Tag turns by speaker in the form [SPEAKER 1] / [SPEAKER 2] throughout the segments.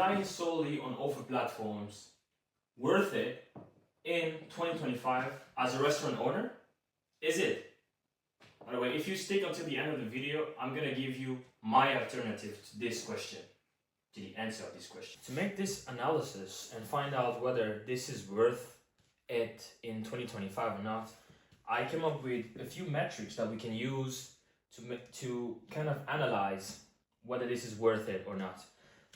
[SPEAKER 1] relying solely on offer platforms worth it in 2025 as a restaurant owner? Is it? By the way, if you stick until the end of the video, I'm gonna give you my alternative to this question, to the answer of this question. To make this analysis and find out whether this is worth it in 2025 or not, I came up with a few metrics that we can use to kind of analyze whether this is worth it or not.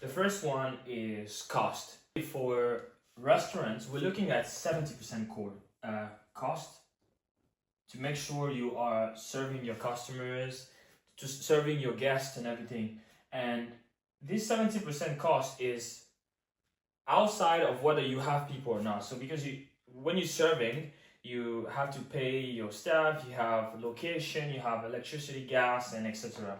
[SPEAKER 1] The first one is cost. For restaurants, we're looking at 70% cost to make sure you are serving your customers, to serving your guests and everything. And this 70% cost is outside of whether you have people or not. So because when you're serving, you have to pay your staff, you have location, you have electricity, gas, and etc.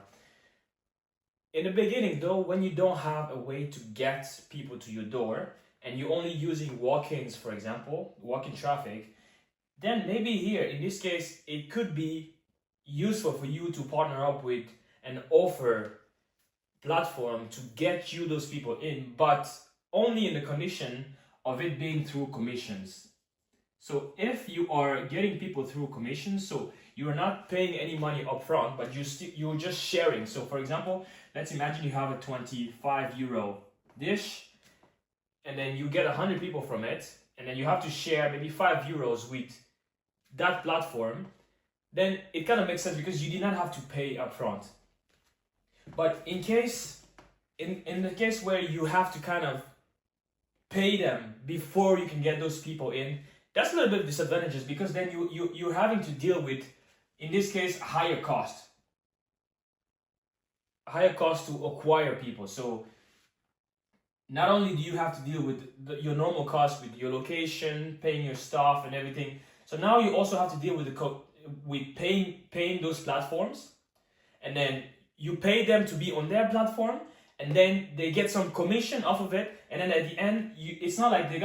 [SPEAKER 1] In the beginning though, when you don't have a way to get people to your door and you're only using walk-ins, for example, walk-in traffic, then maybe here, in this case, it could be useful for you to partner up with an offer platform to get you those people in, but only in the condition of it being through commissions. So if you are getting people through commissions, so you are not paying any money upfront, but you're just sharing. So for example, let's imagine you have a 25 euro dish, and then you get 100 people from it, and then you have to share maybe 5 euros with that platform, then it kind of makes sense because you did not have to pay upfront. But in the case where you have to kind of pay them before you can get those people in, that's a little bit of disadvantages, because then you're having to deal with, in this case, higher cost to acquire people. So not only do you have to deal with your normal costs with your location, paying your staff and everything, so now you also have to deal with paying those platforms, and then you pay them to be on their platform, and then they get some commission off of it, and then at the end, it's not like they're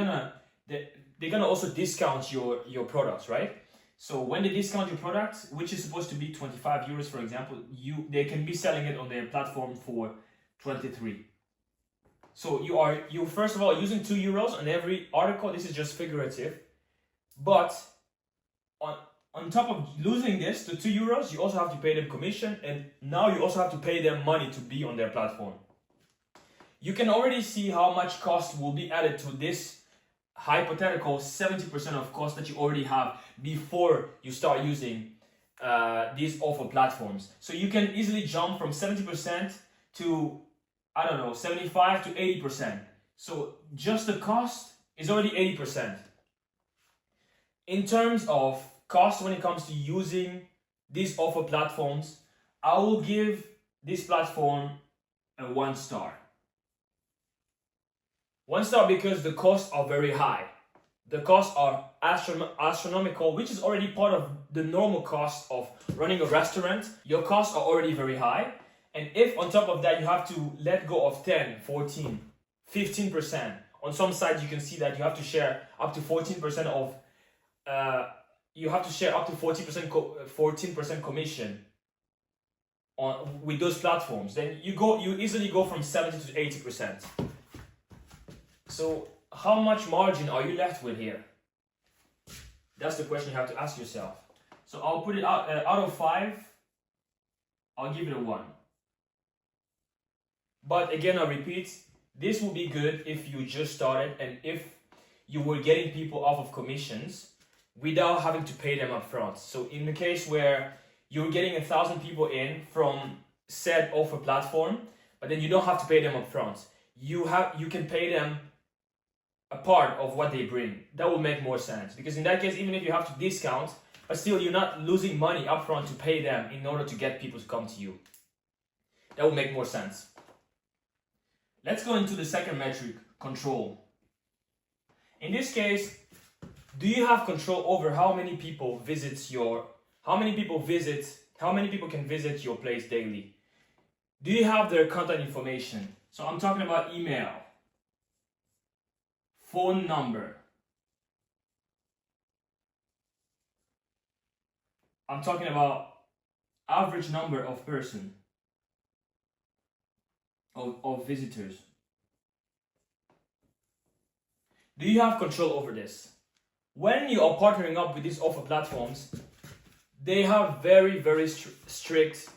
[SPEAKER 1] gonna also discount your products, right? So when they discount your product, which is supposed to be 25 euros, for example, they can be selling it on their platform for 23. So you first of all using 2 euros on every article. This is just figurative, but on top of losing this to 2 euros, you also have to pay them commission, and now you also have to pay them money to be on their platform. You can already see how much cost will be added to this hypothetical 70% of cost that you already have before you start using these offer platforms. So you can easily jump from 70% to, I don't know, 75 to 80%. So just the cost is already 80%. In terms of cost, when it comes to using these offer platforms, I will give this platform a 1 star. 1 star because the costs are very high. The costs are astronomical, which is already part of the normal cost of running a restaurant. Your costs are already very high. And if on top of that you have to let go of 10, 14, 15%, on some sites you can see that you have to share up to 14% of you have to share up to 14% commission with those platforms, then you easily go from 70 to 80%. So how much margin are you left with here? That's the question you have to ask yourself. So I'll put it out of 5, I'll give it a 1. But again, I repeat, this will be good if you just started and if you were getting people off of commissions without having to pay them up front. So in the case where you're getting 1,000 people in from said offer platform, but then you don't have to pay them up front. You can pay them a part of what they bring. That will make more sense, because in that case, even if you have to discount, but still you're not losing money up front to pay them in order to get people to come to you. That will make more sense. Let's go into the second metric, control. In this case, do you have control over how many people can visit your place daily? Do you have their contact information? So I'm talking about email, phone number. I'm talking about average number of person, of visitors. do you have control over this? When you are partnering up with these offer platforms, they have very strict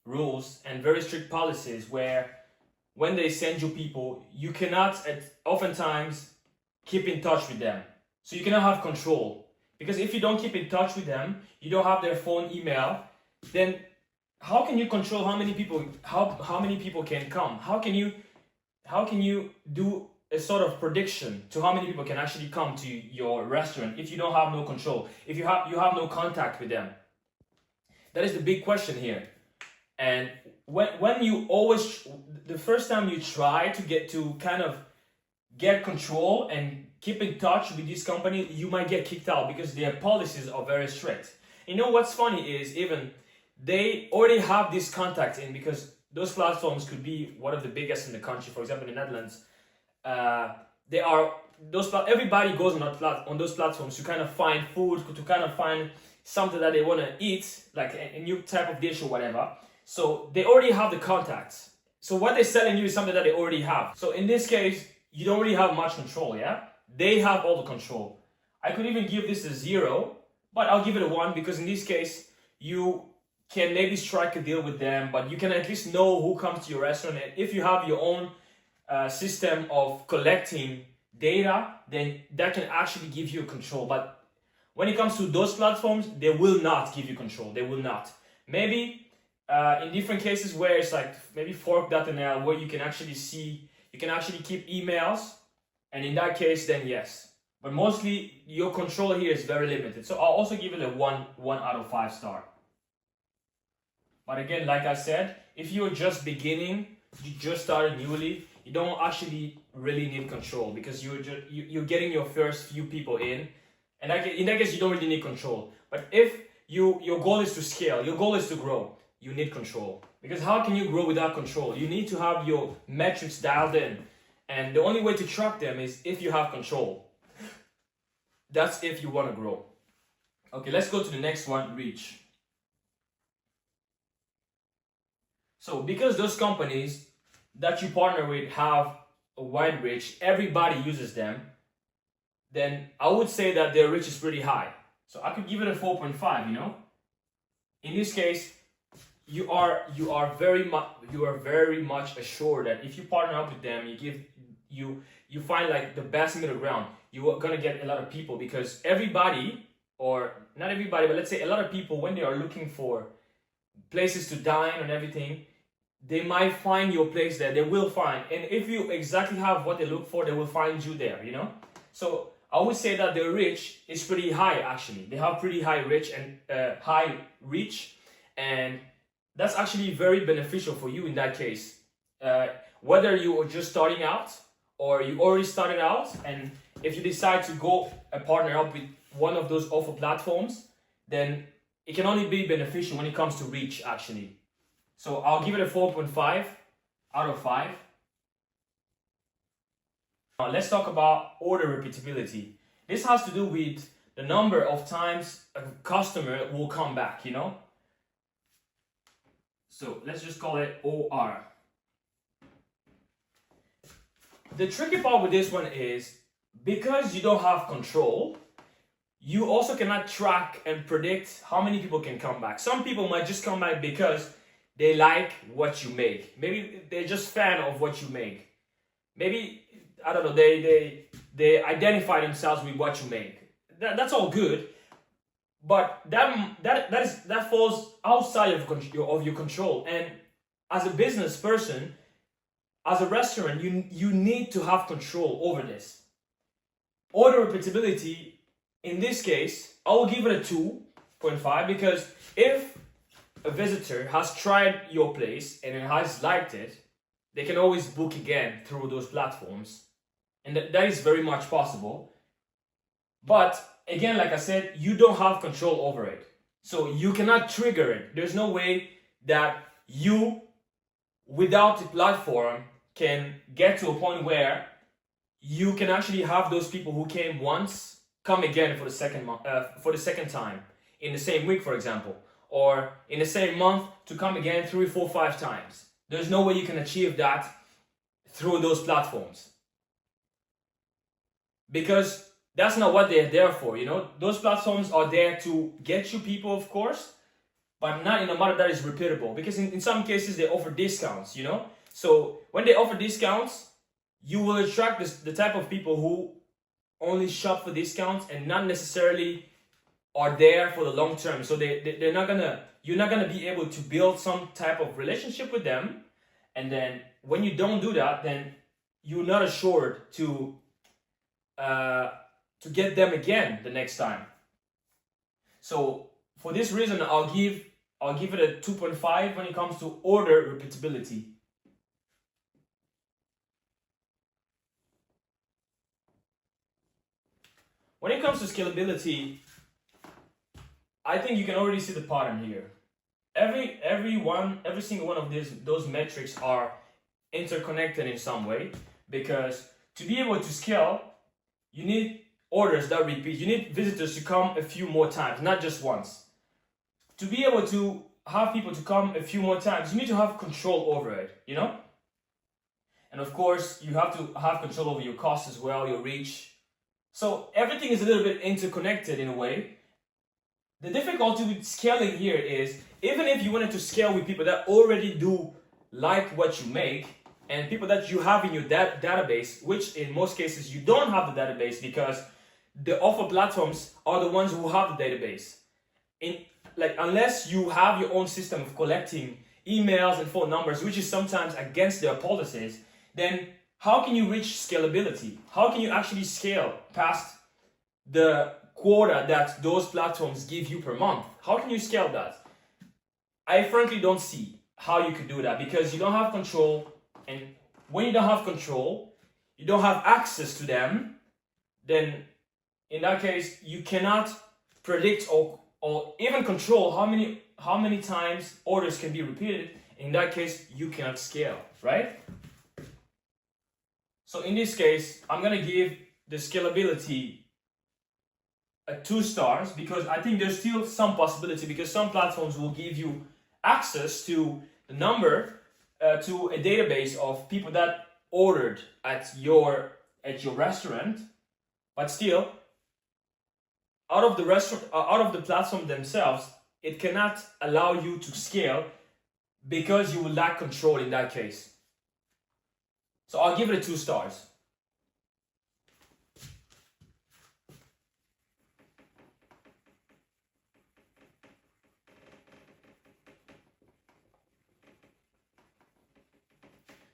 [SPEAKER 1] rules and very strict policies where when they send you people, you cannot oftentimes keep in touch with them. So you cannot have control. Because if you don't keep in touch with them, you don't have their phone, email, then how can you control how many people can come? How can you do a sort of prediction to how many people can actually come to your restaurant if you don't have no control, if you have no contact with them? That is the big question here. And when you always, the first time you try to kind of get control and keep in touch with this company, you might get kicked out because their policies are very strict. You know what's funny is even they already have these contacts in, because those platforms could be one of the biggest in the country. For example, in the Netherlands, everybody goes on those platforms to kind of find food, to kind of find something that they want to eat, like a new type of dish or whatever. So they already have the contacts. So what they're selling you is something that they already have. So in this case, you don't really have much control, yeah? They have all the control. I could even give this a 0, but I'll give it a 1 because in this case, you can maybe strike a deal with them, but you can at least know who comes to your restaurant. And if you have your own system of collecting data, then that can actually give you control. But when it comes to those platforms, they will not give you control. They will not. Maybe in different cases where it's like maybe fork.nl, where you can actually keep emails, and in that case, then yes. But mostly your control here is very limited. So I'll also give it a 1 out of 5 star. But again, like I said, if you're just beginning, you just started newly, you don't actually really need control because you're getting your first few people in. And in that case, you don't really need control. But if your goal is to scale, your goal is to grow, you need control. Because how can you grow without control? You need to have your metrics dialed in. And the only way to track them is if you have control. That's if you want to grow. Okay, let's go to the next one, reach. So because those companies that you partner with have a wide reach, everybody uses them, then I would say that their reach is pretty high. So I could give it a 4.5, you know? In this case, you are very much assured that if you partner up with them, you find like the best middle ground. You are gonna get a lot of people because everybody, or not everybody, but let's say a lot of people, when they are looking for places to dine and everything, they might find your place there. They will find, and if you exactly have what they look for, they will find you there, you know? So I would say that their reach is pretty high actually. They have pretty high reach, and that's actually very beneficial for you in that case. Whether you are just starting out or you already started out, and if you decide to go and partner up with one of those offer platforms, then it can only be beneficial when it comes to reach actually. So I'll give it a 4.5 out of 5. Now let's talk about order repeatability. This has to do with the number of times a customer will come back, you know? So let's just call it OR. The tricky part with this one is because you don't have control, you also cannot track and predict how many people can come back. Some people might just come back because they like what you make. Maybe they're just fan of what you make. Maybe, I don't know, they identify themselves with what you make. That's all good, but that falls outside of your control. And as a business person, as a restaurant, you need to have control over this. Order repeatability, in this case, I will give it a 2.5 because if a visitor has tried your place and has liked it, they can always book again through those platforms. And that is very much possible. But again, like I said, you don't have control over it. So you cannot trigger it. There's no way that you, without the platform, can get to a point where you can actually have those people who came once come again for the second time in the same week, for example, or in the same month to come again 3, 4, 5 times. There's no way you can achieve that through those platforms. because that's not what they're there for. You know, those platforms are there to get you people, of course, but not in a manner that is repeatable, because in some cases they offer discounts, you know. So when they offer discounts, you will attract the type of people who only shop for discounts and not necessarily are there for the long term. So you're not gonna be able to build some type of relationship with them, and then when you don't do that, then you're not assured to get them again the next time. So for this reason, I'll give it a 2.5 when it comes to order repeatability. When it comes to scalability, I think you can already see the pattern here. Every single one of those metrics are interconnected in some way, because to be able to scale, you need orders that repeat. You need visitors to come a few more times, not just once. To be able to have people to come a few more times, you need to have control over it, you know? And of course, you have to have control over your costs as well, your reach. So everything is a little bit interconnected in a way. The difficulty with scaling here is, even if you wanted to scale with people that already do like what you make, and people that you have in your database, which in most cases you don't have the database, because the offer platforms are the ones who have the database. Unless you have your own system of collecting emails and phone numbers, which is sometimes against their policies, then how can you reach scalability? How can you actually scale past the quota that those platforms give you per month? How can you scale that? I frankly don't see how you could do that, because you don't have control, and when you don't have control, you don't have access to them, then in that case, you cannot predict or even control how many times orders can be repeated. In that case, you cannot scale, right? So in this case, I'm gonna give the scalability a 2 stars, because I think there's still some possibility, because some platforms will give you access to the number to a database of people that ordered at your restaurant, but still out of the platform themselves, it cannot allow you to scale, because you will lack control in that case. So I'll give it a 2 stars.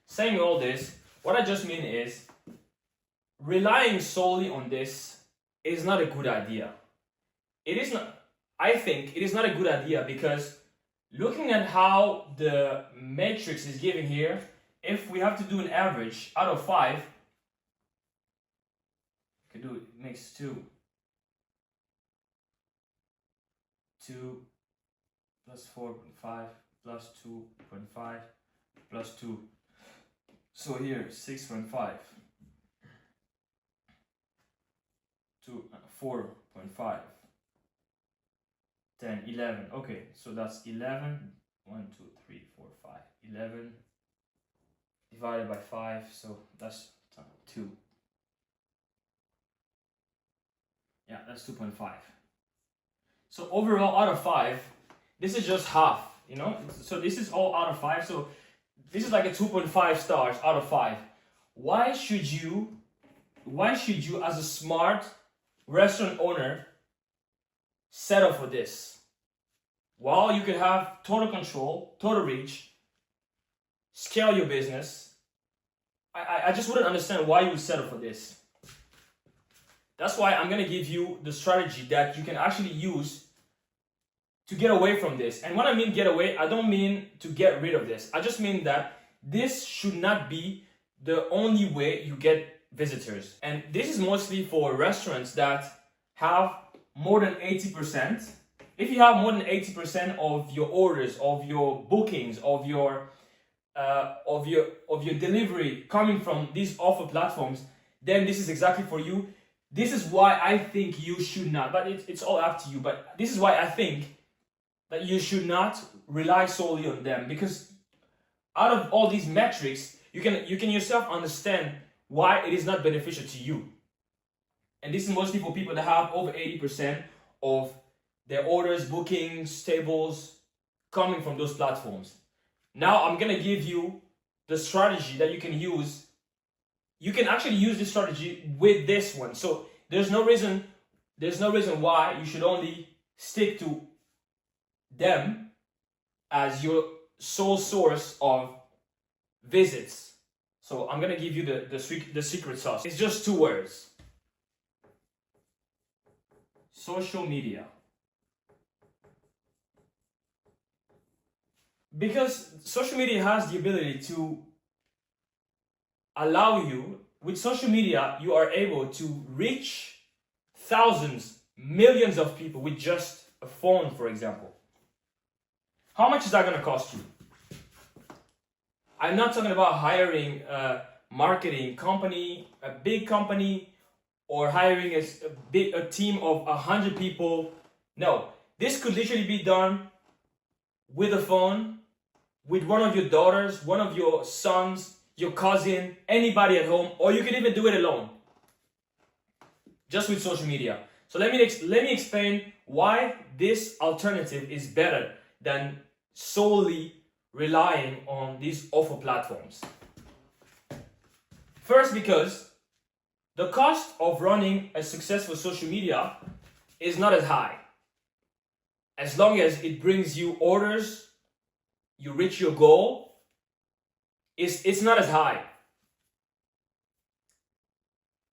[SPEAKER 1] Saying all this, what I just mean is, relying solely on this is not a good idea. I think it is not a good idea, because looking at how the matrix is given here, if we have to do an average out of 5, we could do it makes 2. 2 plus 4.5 plus 2.5 plus 2. So here 6.5 to 4.5, 10, 11. Okay, so that's 11. 1, 2, 3, 4, 5. 11 divided by 5, so that's 2. Yeah, that's 2.5. So overall, out of 5, this is just half, you know? So this is all out of 5, so this is like a 2.5 stars out of 5. Why should you, as a smart restaurant owner, settle for this? While you could have total control, total reach, scale your business, I just wouldn't understand why you would settle for this. That's why I'm going to give you the strategy that you can actually use to get away from this. And when I mean get away, I don't mean to get rid of this. I just mean that this should not be the only way you get visitors. And this is mostly for restaurants that have more than 80%. If you have more than 80% of your orders, of your bookings, of your delivery coming from these offer platforms, then this is exactly for you. This is why I think you should not, but it's all up to you, but this is why I think that you should not rely solely on them, because out of all these metrics, you can yourself understand why it is not beneficial to you. And this is mostly for people that have over 80% of their orders, bookings, tables coming from those platforms. Now I'm gonna give you the strategy that you can use. You can actually use this strategy with this one. So there's no reason why you should only stick to them as your sole source of visits. So I'm gonna give you the secret sauce. It's just 2 words. Social media. Because social media has the ability to allow you, with social media, you are able to reach thousands, millions of people with just a phone, for example. How much is that going to cost you? I'm not talking about hiring a marketing company, a big company, or hiring a team of 100 people. No, this could literally be done with a phone, with one of your daughters, one of your sons, your cousin, anybody at home, or you can even do it alone, just with social media. So let me explain why this alternative is better than solely relying on these awful platforms. First, because the cost of running a successful social media is not as high. As long as it brings you orders, you reach your goal, it's not as high.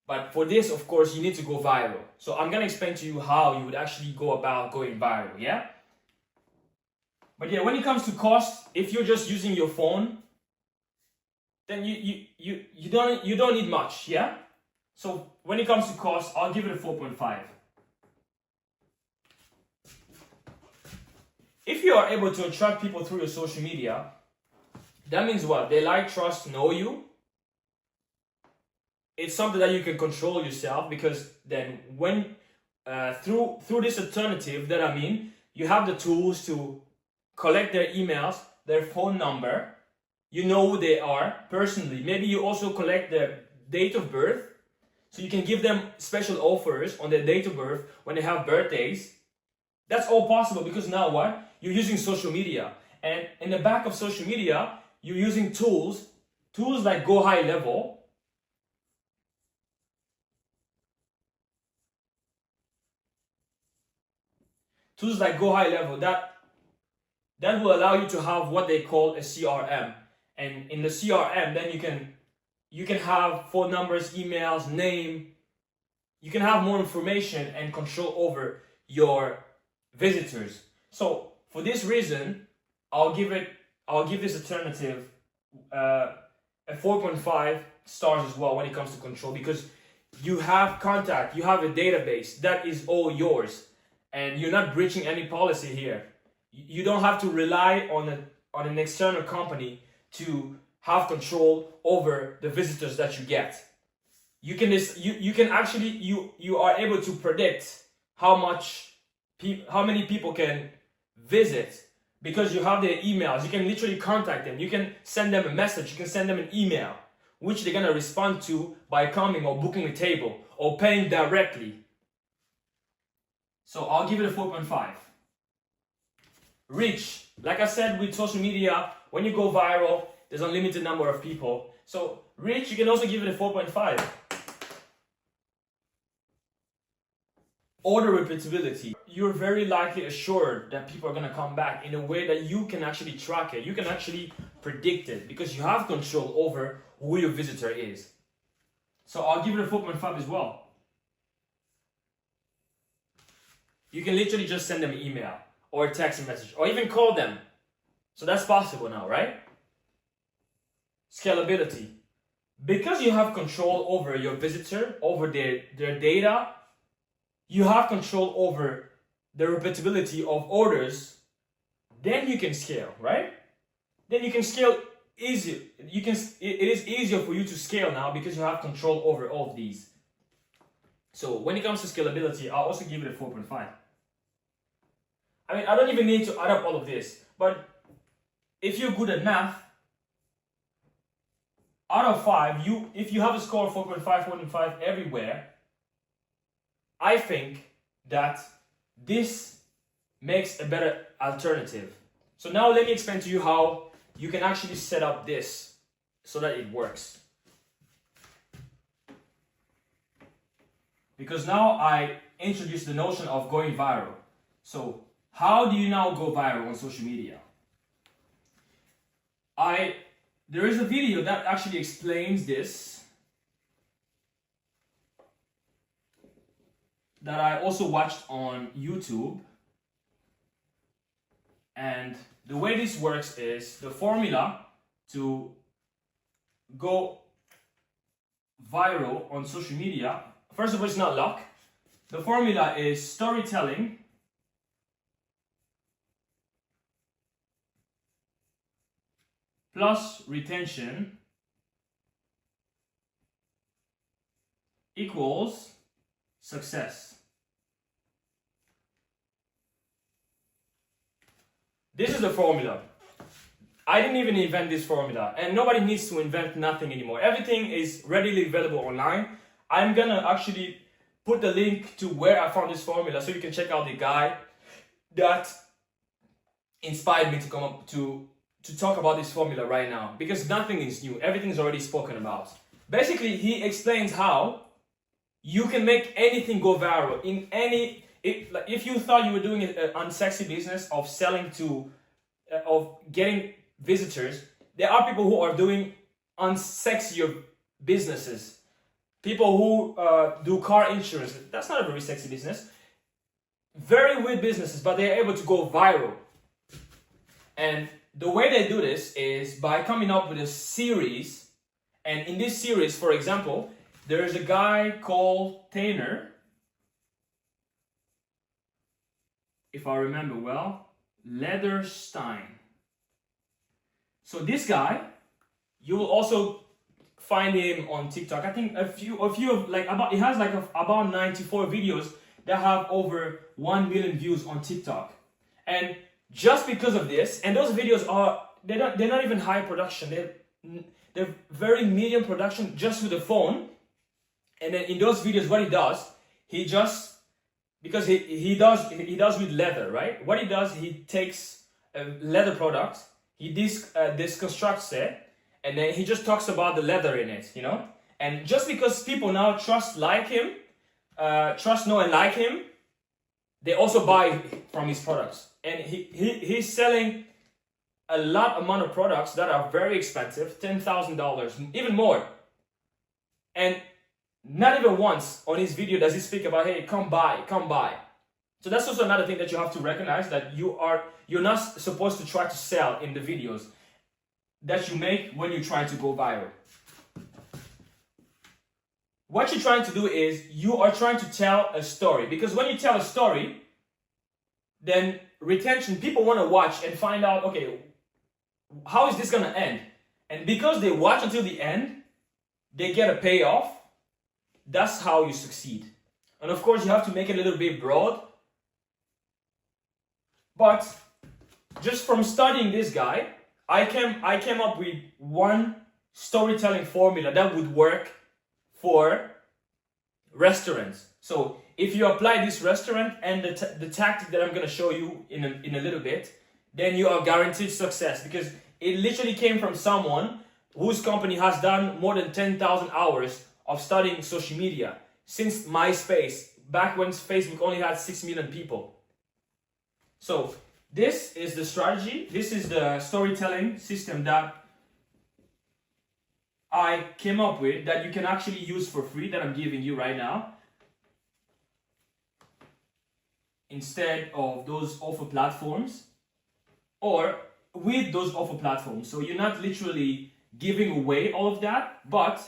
[SPEAKER 1] But for this, of course, you need to go viral. So I'm gonna explain to you how you would actually go about going viral, yeah? But yeah, when it comes to cost, if you're just using your phone, then you don't need much, yeah? So when it comes to cost, I'll give it a 4.5. If you are able to attract people through your social media, that means what? They like, trust, know you. It's something that you can control yourself, because then when through this alternative that I mean, you have the tools to collect their emails, their phone number, you know who they are personally. Maybe you also collect their date of birth, so you can give them special offers on their date of birth when they have birthdays. That's all possible because now what? You're using social media. And in the back of social media, you're using tools like Go High Level. Tools like Go High Level that will allow you to have what they call a CRM. And in the CRM, then you can have phone numbers, emails, name. You can have more information and control over your visitors. So for this reason, I'll give this alternative a 4.5 stars as well when it comes to control, because you have contact, you have a database that is all yours, and you're not breaching any policy here. You don't have to rely on an external company to have control over the visitors that you get. You are able to predict how many people can visit, because you have their emails. You can literally contact them. You can send them a message. You can send them an email, which they're gonna respond to by coming or booking a table or paying directly. So I'll give it a 4.5. Reach, like I said, with social media, when you go viral, there's a limited number of people. So reach, you can also give it a 4.5. Order repeatability. You're very likely assured that people are going to come back in a way that you can actually track it. You can actually predict it because you have control over who your visitor is. So I'll give it a 4.5 as well. You can literally just send them an email or a text message or even call them. So that's possible now, right? Scalability. Because you have control over your visitor, over their data, you have control over the repeatability of orders, then you can scale, right? Then you can scale easy. It is easier for you to scale now because you have control over all of these. So when it comes to scalability, I'll also give it a 4.5. I mean, I don't even need to add up all of this, but if you're good at math, out of 5, if you have a score of 4.5 everywhere, I think that this makes a better alternative. So now let me explain to you how you can actually set up this so that it works. Because now I introduced the notion of going viral. So how do you now go viral on social media? There is a video that actually explains this that I also watched on YouTube. And the way this works is the formula to go viral on social media. First of all, it's not luck. The formula is storytelling plus retention equals success. This is the formula. I didn't even invent this formula, and nobody needs to invent nothing anymore. Everything is readily available online. I'm gonna actually put the link to where I found this formula so you can check out the guy that inspired me to come up to talk about this formula right now, because nothing is new. Everything is already spoken about. Basically, he explains how you can make anything go viral in any. If you thought you were doing an unsexy business of selling to, of getting visitors, there are people who are doing unsexier businesses. People who do car insurance. That's not a very sexy business. Very weird businesses, but they are able to go viral. And the way they do this is by coming up with a series. And in this series, for example, there is a guy called Tanner, if I remember well, Leatherstein. So this guy, you will also find him on TikTok. I think a few of like about, he has like about 94 videos that have over 1 million views on TikTok. And just because of this, and those videos are, they're not even high production. They're very medium production just with the phone. And then in those videos, what he does, he just, because he does with leather, right? What he does, he takes a leather product, he deconstructs it, and then he just talks about the leather in it, you know? And just because people now trust, know and like him, they also buy from his products. And he's selling a lot amount of products that are very expensive, $10,000, even more. And not even once on his video does he speak about, hey, come buy. So that's also another thing that you have to recognize, that you're not supposed to try to sell in the videos that you make when you try to go viral. What you're trying to do is you are trying to tell a story, because when you tell a story, then retention, people want to watch and find out, okay, how is this going to end? And because they watch until the end, they get a payoff. That's how you succeed. And of course, you have to make it a little bit broad. But just from studying this guy, I came up with one storytelling formula that would work for restaurants. So if you apply this restaurant and the tactic that I'm going to show you in a little bit, then you are guaranteed success, because it literally came from someone whose company has done more than 10,000 hours of studying social media since MySpace, back when Facebook only had 6 million people. So this is the strategy. This is the storytelling system that I came up with, that you can actually use for free, that I'm giving you right now, instead of those offer platforms, or with those offer platforms. So you're not literally giving away all of that, but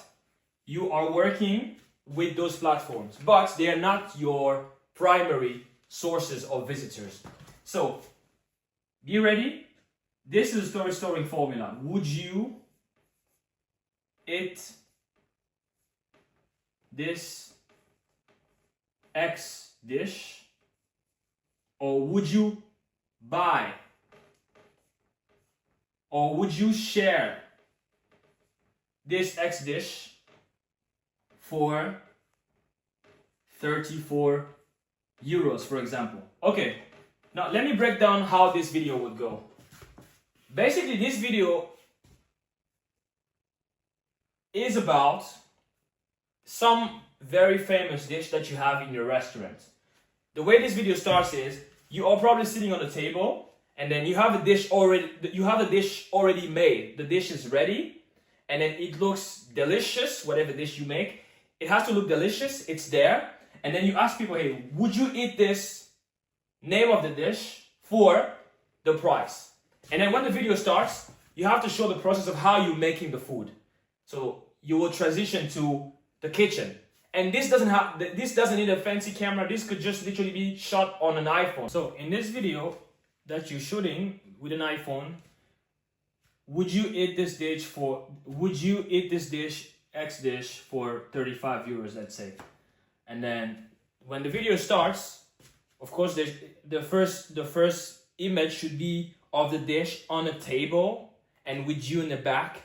[SPEAKER 1] you are working with those platforms, but they are not your primary sources of visitors. So be ready. This is a story formula. Would you eat this X dish, or would you buy, or would you share this X dish for 34 euros, for example. Okay, now let me break down how this video would go. Basically, this video is about some very famous dish that you have in your restaurant. The way this video starts is you are probably sitting on the table, and then you have a dish already. You have a dish already made. The dish is ready, and then it looks delicious. Whatever dish you make, it has to look delicious. It's there, and then you ask people, "Hey, would you eat this?" Name of the dish for the price. And then when the video starts, you have to show the process of how you're making the food. So you will transition to the kitchen. And this doesn't need a fancy camera. This could just literally be shot on an iPhone. So in this video that you're shooting with an iPhone, would you eat this dish, X dish, for 35 euros, let's say? And then when the video starts, of course, the first image should be of the dish on a table and with you in the back.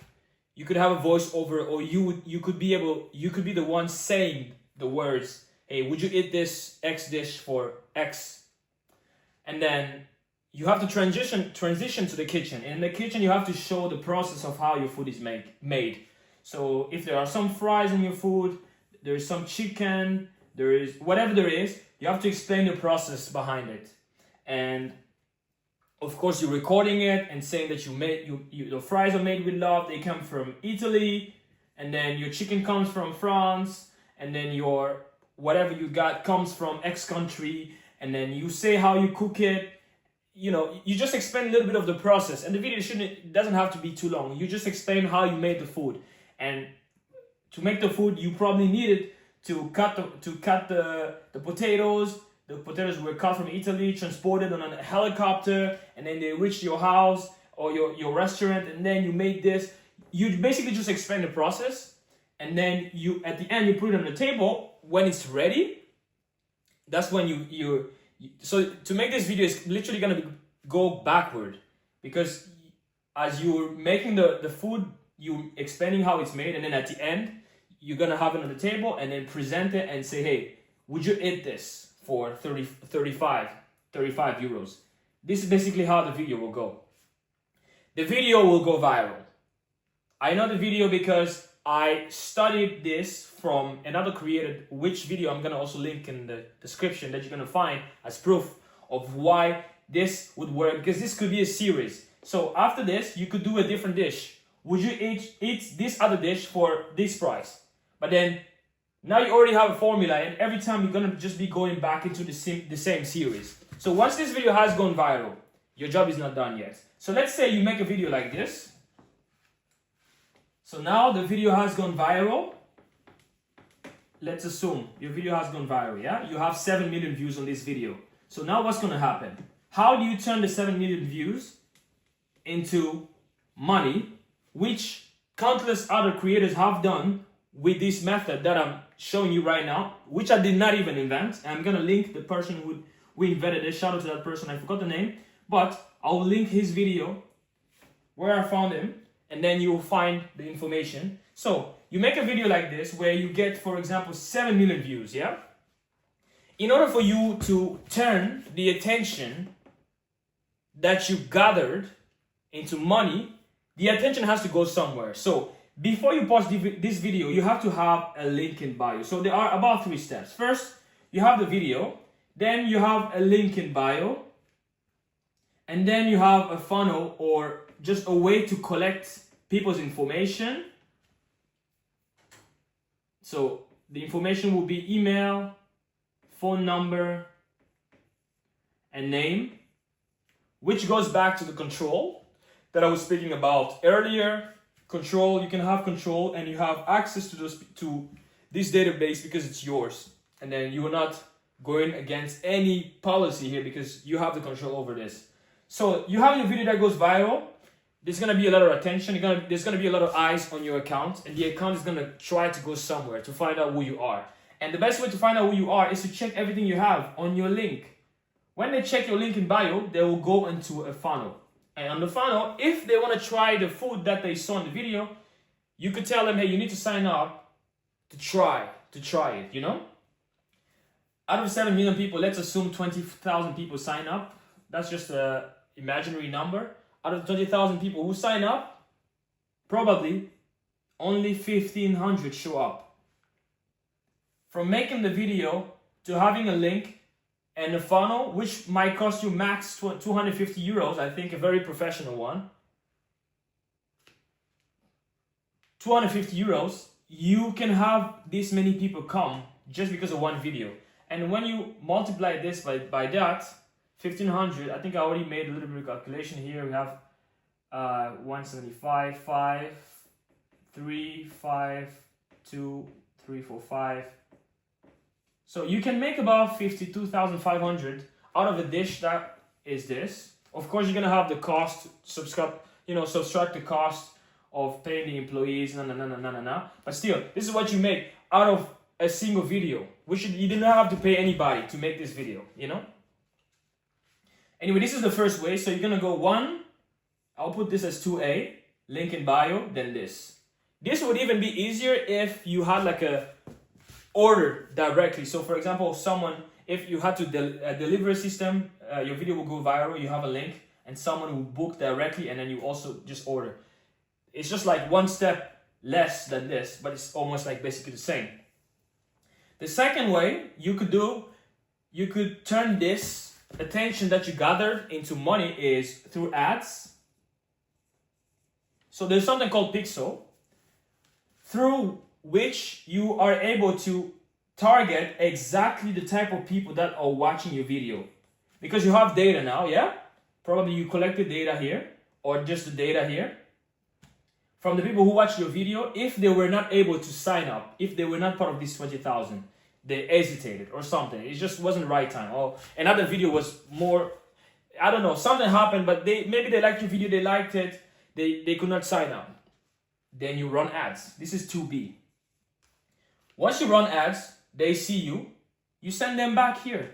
[SPEAKER 1] You could have a voiceover, or you could be the one saying the words, "Hey, would you eat this X dish for X?" And then you have to transition to the kitchen. In the kitchen, you have to show the process of how your food is made. So if there are some fries in your food, there is some chicken, there is whatever there is, you have to explain the process behind it. And of course, you're recording it and saying that the fries are made with love. They come from Italy, and then your chicken comes from France, and then your whatever you got comes from X country, and then you say how you cook it. You just explain a little bit of the process, and the video doesn't have to be too long. You just explain how you made the food, and to make the food, you probably needed to cut the potatoes. The potatoes were cut from Italy, transported on a helicopter, and then they reached your house or your restaurant, and then you made this. You basically just explain the process, and then at the end you put it on the table. When it's ready, that's when so to make this video is literally gonna go backward, because as you're making the food, you explaining how it's made, and then at the end you're gonna have it on the table and then present it and say, "Hey, would you eat this for 35 euros?" This is basically how the video will go. The video will go viral. I know the video because I studied this from another creator, which video I'm gonna also link in the description, that you're gonna find as proof of why this would work, because this could be a series. So after this, you could do a different dish. Would you eat this other dish for this price? But then now you already have a formula, and every time you're gonna just be going back into the same series. So once this video has gone viral, your job is not done yet. So let's say you make a video like this. So now the video has gone viral. Let's assume your video has gone viral, yeah? You have 7 million views on this video. So now what's gonna happen? How do you turn the 7 million views into money, which countless other creators have done with this method that I'm showing you right now, which I did not even invent. And I'm gonna link the person who invented it. Shout out to that person, I forgot the name, but I'll link his video where I found him, and then you'll find the information. So you make a video like this where you get, for example, 7 million views, yeah? In order for you to turn the attention that you gathered into money, the attention has to go somewhere. So before you post this video, you have to have a link in bio. So there are about 3 steps. First, you have the video, then you have a link in bio, and then you have a funnel, or just a way to collect people's information. So the information will be email, phone number, and name, which goes back to the control that I was speaking about earlier. Control, you can have control, and you have access to this database because it's yours, and then you are not going against any policy here because you have the control over this. So you have your video that goes viral. There's gonna be a lot of attention. There's gonna be a lot of eyes on your account, and the account is gonna try to go somewhere to find out who you are. And the best way to find out who you are is to check everything you have on your link. When they check your link in bio, they will go into a funnel. And on the funnel, if they want to try the food that they saw in the video, you could tell them, hey, you need to sign up to try it, you know? out of 7 million people, let's assume 20,000 people sign up. That's just an imaginary number. Out of 20,000 people who sign up, probably only 1,500 show up. From making the video to having a link and a funnel, which might cost you max 250 euros, I think a very professional one. 250 euros, you can have this many people come just because of one video. And when you multiply this by that, 1,500, I think I already made a little bit of calculation here. We have 175, 5, 3, 5, 2, 3, 4, 5. So you can make about 52,500 out of a dish that is this. Of course, you're gonna have the cost, subtract the cost of paying the employees, But still, this is what you make out of a single video, which you didn't have to pay anybody to make this video, Anyway, this is the first way. So you're gonna go 1, I'll put this as 2A, link in bio, then this. This would even be easier if you had like a order directly. So for example, if you had to a delivery system, your video will go viral, you have a link, and someone will book directly, and then you also just order. It's just like one step less than this, but it's almost like basically the same. The second way you could turn this attention that you gathered into money is through ads. So there's something called Pixel, through which you are able to target exactly the type of people that are watching your video. Because you have data now, yeah? Probably you collected data here, or just the data here. From the people who watched your video, if they were not able to sign up, if they were not part of these 20,000, they hesitated or something. It just wasn't the right time. Or another video was more, I don't know, something happened, but maybe they liked your video, they liked it, they could not sign up. Then you run ads. This is 2B. Once you run ads, they see you, you send them back here.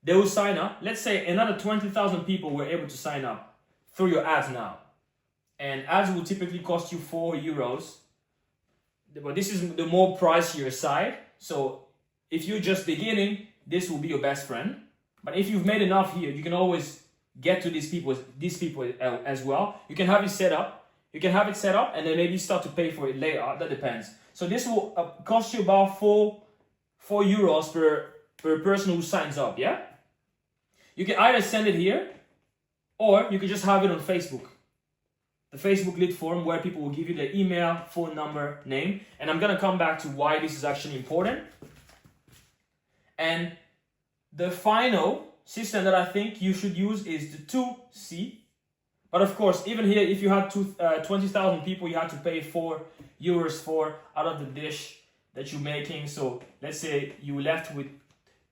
[SPEAKER 1] They will sign up. Let's say another 20,000 people were able to sign up through your ads now. And ads will typically cost you 4 euros. But this is the more pricier side. So if you're just beginning, this will be your best friend. But if you've made enough here, you can always get to these people as well. You can have it set up. And then maybe start to pay for it later. That depends. So this will cost you about 4 euros per person who signs up, yeah? You can either send it here, or you can just have it on Facebook. The Facebook lead form where people will give you their email, phone number, name. And I'm going to come back to why this is actually important. And the final system that I think you should use is the 2C. But of course, even here, if you had 20,000 people, you had to pay 4 euros for out of the dish that you're making. So let's say you left with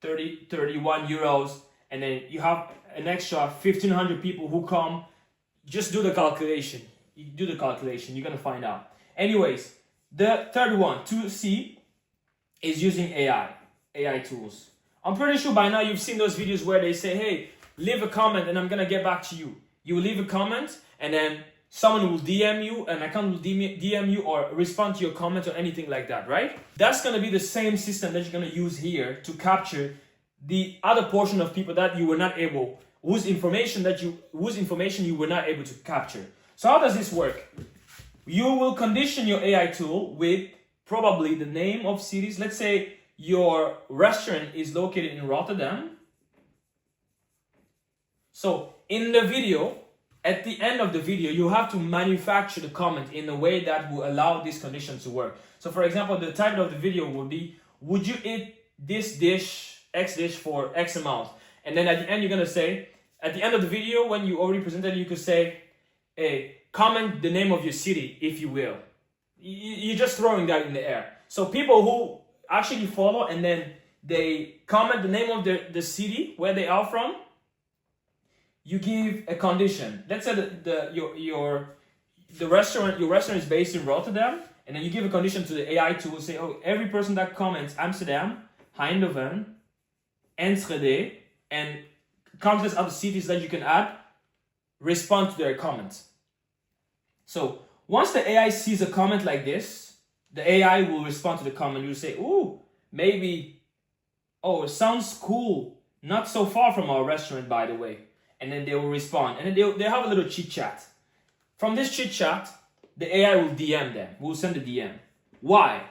[SPEAKER 1] 31 euros, and then you have an extra 1,500 people who come. Just do the calculation. You're going to find out. Anyways, the third one, 2C, is using AI tools. I'm pretty sure by now you've seen those videos where they say, hey, leave a comment and I'm going to get back to you. You leave a comment and then someone will DM you, an account will DM you or respond to your comment or anything like that, right? That's going to be the same system that you're going to use here to capture the other portion of people that you were not able, whose information you were not able to capture. So how does this work? You will condition your AI tool with probably the name of cities. Let's say your restaurant is located in Rotterdam. So in the video, at the end of the video, you have to manufacture the comment in a way that will allow this condition to work. So for example, the title of the video will be, would you eat this dish, X dish for X amount? And then at the end, you're going to say, at the end of the video, when you already presented, you could say, hey, comment the name of your city, if you will. You're just throwing that in the air. So people who actually follow and then they comment the name of the city where they are from, you give a condition. Let's say your restaurant is based in Rotterdam, and then you give a condition to the AI tool, say, oh, every person that comments Amsterdam, Eindhoven, Enschede, and countless other cities that you can add, respond to their comments. So once the AI sees a comment like this, the AI will respond to the comment. You'll say, ooh, maybe, oh, it sounds cool, not so far from our restaurant, by the way. And then they will respond. And then they'll have a little chit chat. From this chit chat, the AI will DM them. We'll send a DM. Why?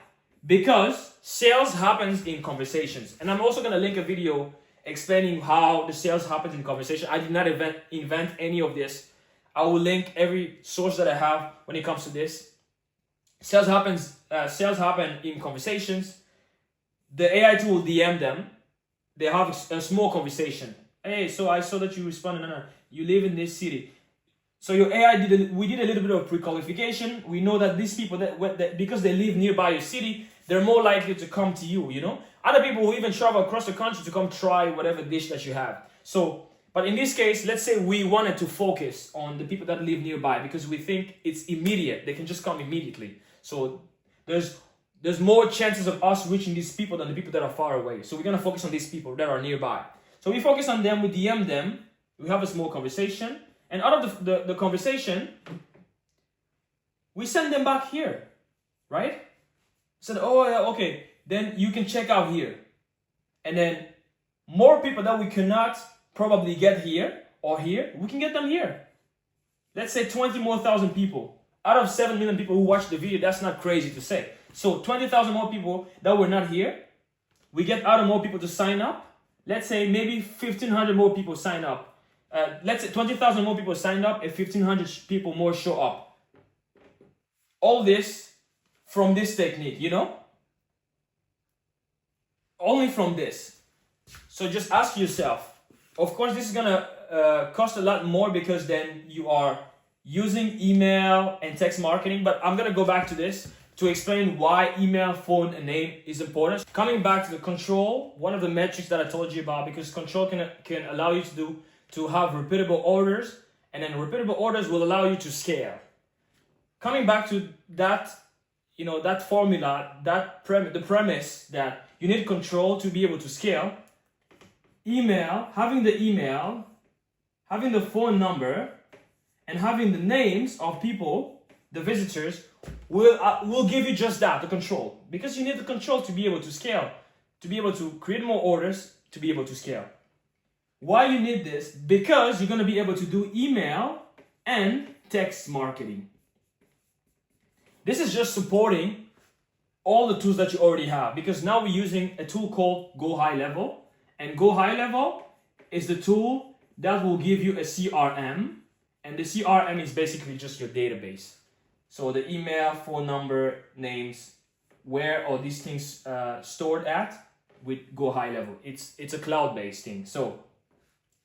[SPEAKER 1] Because sales happens in conversations. And I'm also going to link a video explaining how the sales happens in conversation. I did not invent any of this. I will link every source that I have when it comes to this. Sales happen in conversations. The AI tool will DM them. They have a small conversation. Hey, so I saw that you responded. No, you live in this city. So your AI we did a little bit of pre-qualification. We know that these people that because they live nearby your city, they're more likely to come to you, you know? Other people will even travel across the country to come try whatever dish that you have. So, but in this case, let's say we wanted to focus on the people that live nearby because we think it's immediate. They can just come immediately. So there's more chances of us reaching these people than the people that are far away. So we're going to focus on these people that are nearby. So we focus on them, we DM them, we have a small conversation. And out of the conversation, we send them back here, right? Said, oh yeah, okay, then you can check out here. And then more people that we cannot probably get here or here, we can get them here. Let's say 20,000 more people. Out of 7 million people who watched the video, that's not crazy to say. So 20,000 more people that were not here, we get other more people to sign up. Let's say maybe 1,500 more people sign up. Let's say 20,000 more people signed up and 1,500 people more show up. All this from this technique, you know? Only from this. So just ask yourself. Of course, this is gonna cost a lot more because then you are using email and text marketing, but I'm gonna go back to this to explain why email, phone, and name is important. Coming back to the control, one of the metrics that I told you about, because control can allow you to have repeatable orders, and then repeatable orders will allow you to scale. Coming back to that, you know, that formula, the premise that you need control to be able to scale. Having the phone number, and having the names of people, the visitors, will give you just that, the control. Because you need the control to be able to scale, to be able to create more orders, to be able to scale. Why you need this? Because you're going to be able to do email and text marketing. This is just supporting all the tools that you already have, because now we're using a tool called Go High Level, and Go High Level is the tool that will give you a CRM, and the CRM is basically just your database. So the email, phone number, names, where all these things stored at with Go High Level. It's a cloud-based thing, so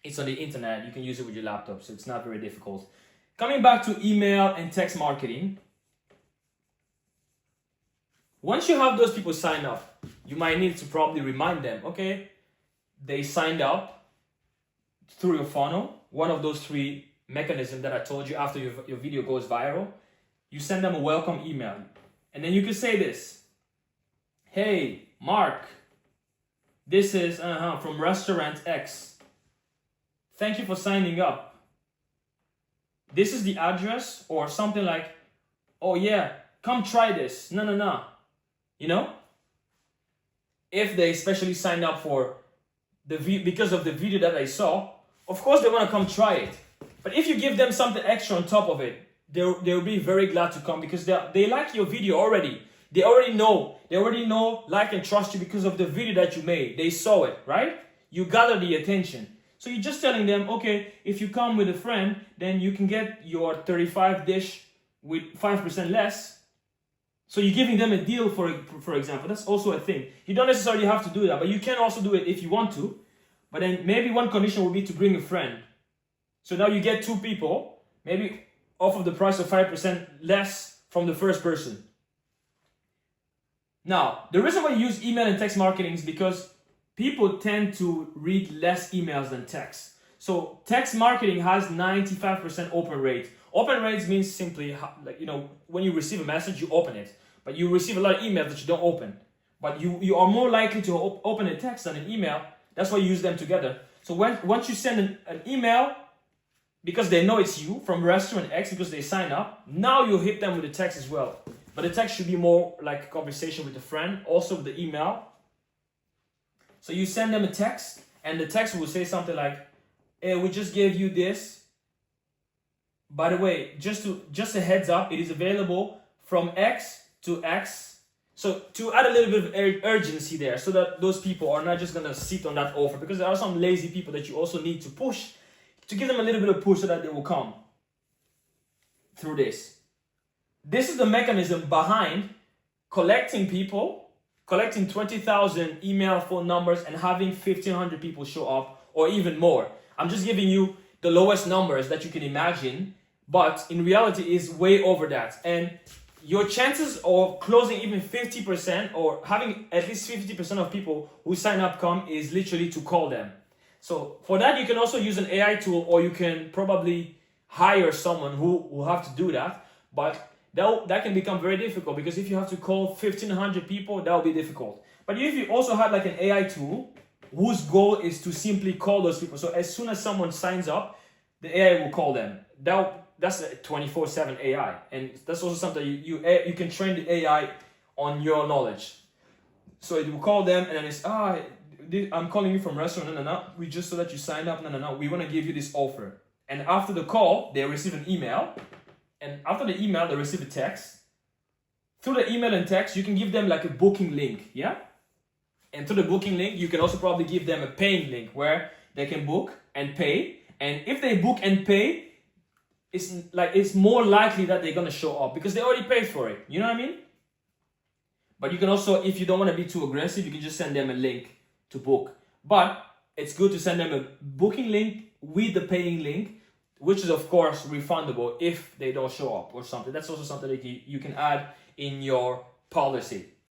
[SPEAKER 1] it's on the internet. You can use it with your laptop, so it's not very difficult. Coming back to email and text marketing, once you have those people sign up, you might need to probably remind them, okay, they signed up through your funnel, one of those 3 mechanisms that I told you after your video goes viral. You send them a welcome email. And then you can say this. Hey, Mark, this is from Restaurant X. Thank you for signing up. This is the address, or something like, oh yeah, come try this. No. You know? If they especially signed up for because of the video that I saw, of course they want to come try it. But if you give them something extra on top of it, they'll be very glad to come, because they like your video already. They already know, like and trust you because of the video that you made. They saw it, right? You gather the attention. So you're just telling them, okay, if you come with a friend, then you can get your 35 dish with 5% less. So you're giving them a deal, for example. That's also a thing. You don't necessarily have to do that, but you can also do it if you want to. But then maybe one condition will be to bring a friend. So now you get 2 people, maybe off of the price of 5% less from the first person. Now, the reason why you use email and text marketing is because people tend to read less emails than text. So text marketing has 95% open rate. Open rates means simply, like, you know, when you receive a message, you open it. But you receive a lot of emails that you don't open. But you are more likely to open a text than an email. That's why you use them together. So once you send an email, because they know it's you from Restaurant X, because they sign up, now you hit them with a text as well. But the text should be more like a conversation with a friend. Also with the email,
[SPEAKER 2] So you send them a text, and the text will say something like, hey, we just gave you this. By the way, just a heads up, it is available from X to X. So to add a little bit of urgency there, so that those people are not just gonna sit on that offer, because there are some lazy people that you also need to push, to give them a little bit of push so that they will come through this. This is the mechanism behind collecting 20,000 email, phone numbers, and having 1,500 people show up, or even more. I'm just giving you the lowest numbers that you can imagine, but in reality is way over that. And your chances of closing even 50% or having at least 50% of people who sign up come is literally to call them. So for that, you can also use an AI tool, or you can probably hire someone who will have to do that. But that can become very difficult, because if you have to call 1,500 people, that will be difficult. But if you also have like an AI tool whose goal is to simply call those people. So as soon as someone signs up, the AI will call them. That's a 24/7 AI. And that's also something you can train the AI on your knowledge. So it will call them, and then it's, I'm calling you from restaurant, we just saw that you signed up, we want to give you this offer. And after the call, they receive an email. And after the email, they receive a text. Through the email and text, you can give them like a booking link, yeah? And through the booking link, you can also probably give them a paying link where they can book and pay. And if they book and pay, it's more likely that they're gonna show up, because they already paid for it. You know what I mean? But you can also, if you don't want to be too aggressive, you can just send them a link to book. But it's good to send them a booking link with the paying link, which is of course refundable if they don't show up or something. That's also something that you can add in your policy.